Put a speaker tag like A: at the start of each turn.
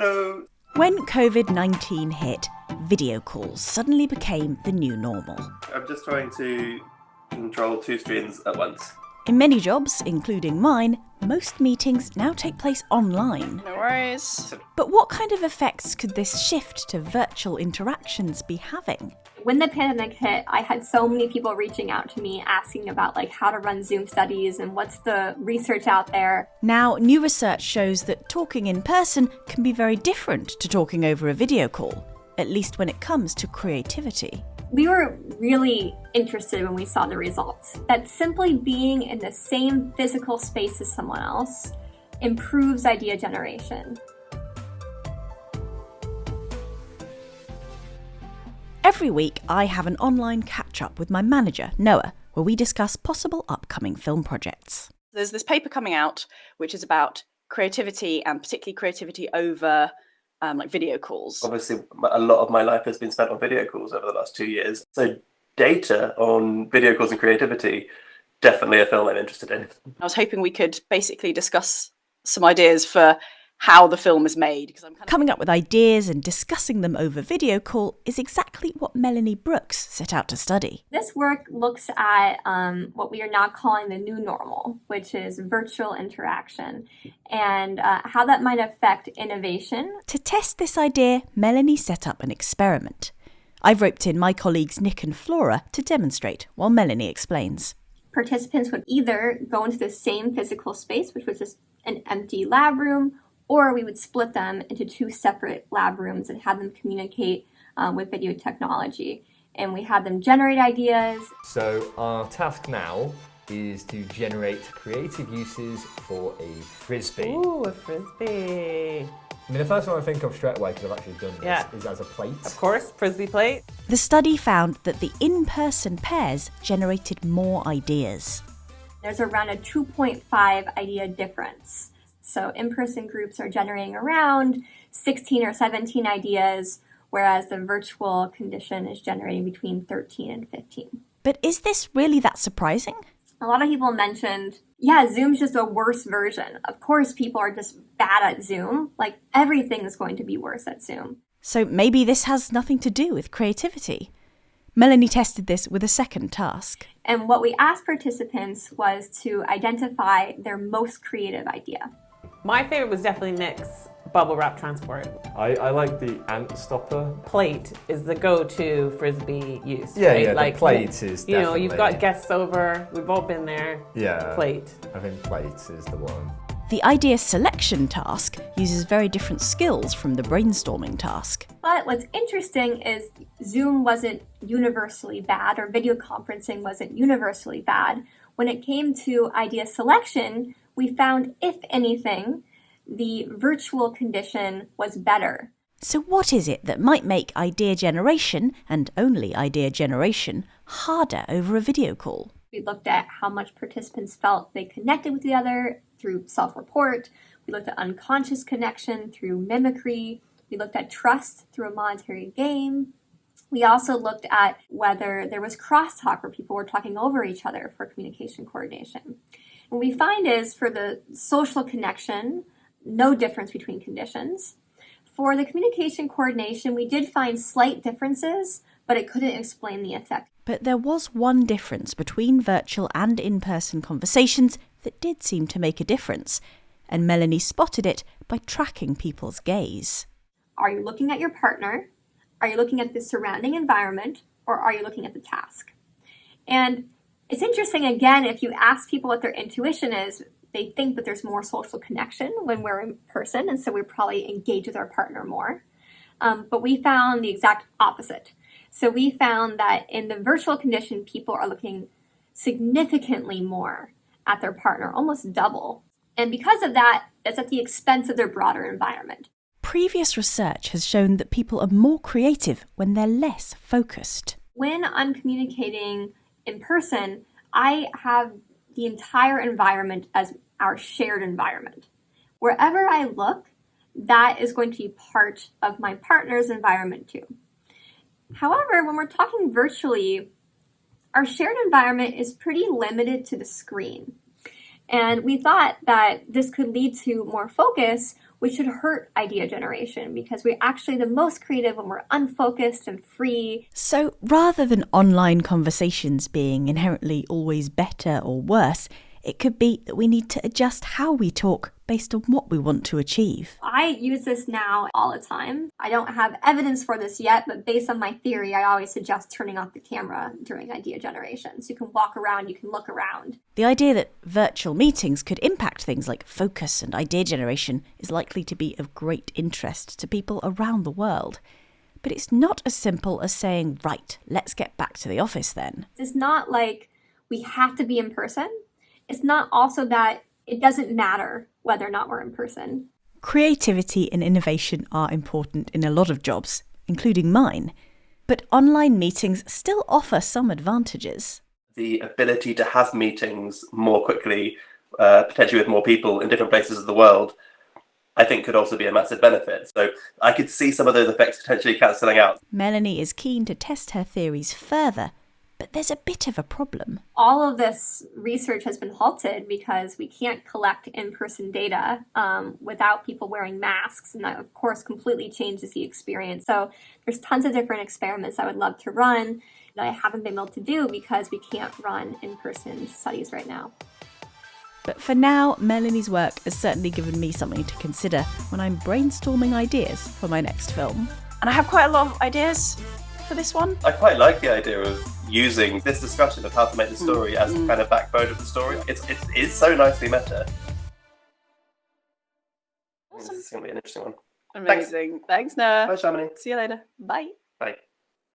A: Hello.
B: When COVID-19 hit, video calls suddenly became the new normal.
A: I'm just trying to control two screens at once.
B: In many jobs, including mine, most meetings now take place online.
C: No worries.
B: But what kind of effects could this shift to virtual interactions be having?
D: When the pandemic hit, I had so many people reaching out to me asking about how to run Zoom studies and what's the research out there.
B: Now, new research shows that talking in person can be very different to talking over a video call, at least when it comes to creativity.
D: We were really interested when we saw the results, that simply being in the same physical space as someone else improves idea generation.
B: Every week, I have an online catch-up with my manager, Noah, where we discuss possible upcoming film projects.
C: There's this paper coming out which is about creativity and particularly creativity over video calls.
A: Obviously, a lot of my life has been spent on video calls over the last 2 years. So data on video calls and creativity, definitely a film I'm interested in.
C: I was hoping we could basically discuss some ideas for how the film is made. Because
B: Coming up with ideas and discussing them over video call is exactly what Melanie Brooks set out to study.
D: This work looks at what we are now calling the new normal, which is virtual interaction, and how that might affect innovation.
B: To test this idea, Melanie set up an experiment. I've roped in my colleagues Nick and Flora to demonstrate while Melanie explains.
D: Participants would either go into the same physical space, which was just an empty lab room, or we would split them into two separate lab rooms and have them communicate with video technology. And we had them generate ideas.
E: So our task now is to generate creative uses for a frisbee.
F: Ooh, a frisbee.
E: I mean, the first one I think of straight away, because I've actually done this, is as a plate.
F: Of course, frisbee plate.
B: The study found that the in-person pairs generated more ideas.
D: There's around a 2.5 idea difference. So in-person groups are generating around 16 or 17 ideas, whereas the virtual condition is generating between 13 and 15.
B: But is this really that surprising?
D: A lot of people mentioned, Zoom's just a worse version. Of course, people are just bad at Zoom. Everything is going to be worse at Zoom.
B: So maybe this has nothing to do with creativity. Melanie tested this with a second task.
D: And what we asked participants was to identify their most creative idea.
F: My favorite was definitely Nick's bubble wrap transport.
E: I like the ant stopper.
F: Plate is the go-to frisbee use.
E: Yeah,
F: right?
E: yeah, the plate is definitely...
F: you've got guests over, we've all been there.
E: Yeah.
F: Plate.
E: I think plate is the one.
B: The idea selection task uses very different skills from the brainstorming task.
D: But what's interesting is Zoom wasn't universally bad, or video conferencing wasn't universally bad. When it came to idea selection, we found, if anything, the virtual condition was better.
B: So what is it that might make idea generation, and only idea generation, harder over a video call?
D: We looked at how much participants felt they connected with the other through self-report. We looked at unconscious connection through mimicry. We looked at trust through a monetary game. We also looked at whether there was crosstalk, where people were talking over each other for communication coordination. What we find is, for the social connection, no difference between conditions. For the communication coordination, we did find slight differences, but it couldn't explain the effect.
B: But there was one difference between virtual and in-person conversations that did seem to make a difference, and Melanie spotted it by tracking people's gaze.
D: Are you looking at your partner? Are you looking at the surrounding environment? Or are you looking at the task? And it's interesting, again, if you ask people what their intuition is, they think that there's more social connection when we're in person, and so we probably engage with our partner more. But we found the exact opposite. So we found that in the virtual condition, people are looking significantly more at their partner, almost double. And because of that, it's at the expense of their broader environment.
B: Previous research has shown that people are more creative when they're less focused.
D: When I'm communicating in person, I have the entire environment as our shared environment. Wherever I look, that is going to be part of my partner's environment too. However, when we're talking virtually, our shared environment is pretty limited to the screen. And we thought that this could lead to more focus, which should hurt idea generation because we're actually the most creative when we're unfocused and free.
B: So rather than online conversations being inherently always better or worse, it could be that we need to adjust how we talk based on what we want to achieve.
D: I use this now all the time. I don't have evidence for this yet, but based on my theory, I always suggest turning off the camera during idea generation. So you can walk around, you can look around.
B: The idea that virtual meetings could impact things like focus and idea generation is likely to be of great interest to people around the world. But it's not as simple as saying, right, let's get back to the office then.
D: It's not like we have to be in person. It's not also that it doesn't matter whether or not we're in person.
B: Creativity and innovation are important in a lot of jobs, including mine. But online meetings still offer some advantages.
A: The ability to have meetings more quickly, potentially with more people in different places of the world, I think could also be a massive benefit. So I could see some of those effects potentially cancelling out.
B: Melanie is keen to test her theories further, but there's a bit of a problem.
D: All of this research has been halted because we can't collect in-person data without people wearing masks. And that, of course, completely changes the experience. So there's tons of different experiments I would love to run that I haven't been able to do because we can't run in-person studies right now.
B: But for now, Melanie's work has certainly given me something to consider when I'm brainstorming ideas for my next film.
C: And I have quite a lot of ideas for this one.
A: I quite like the idea of using this discussion of how to make the story as the kind of backbone of the story. It's so nicely meta.
C: Awesome.
A: This is going to be an interesting one.
C: Amazing. Thanks Noah.
A: Bye, Shamini.
C: See you later. Bye.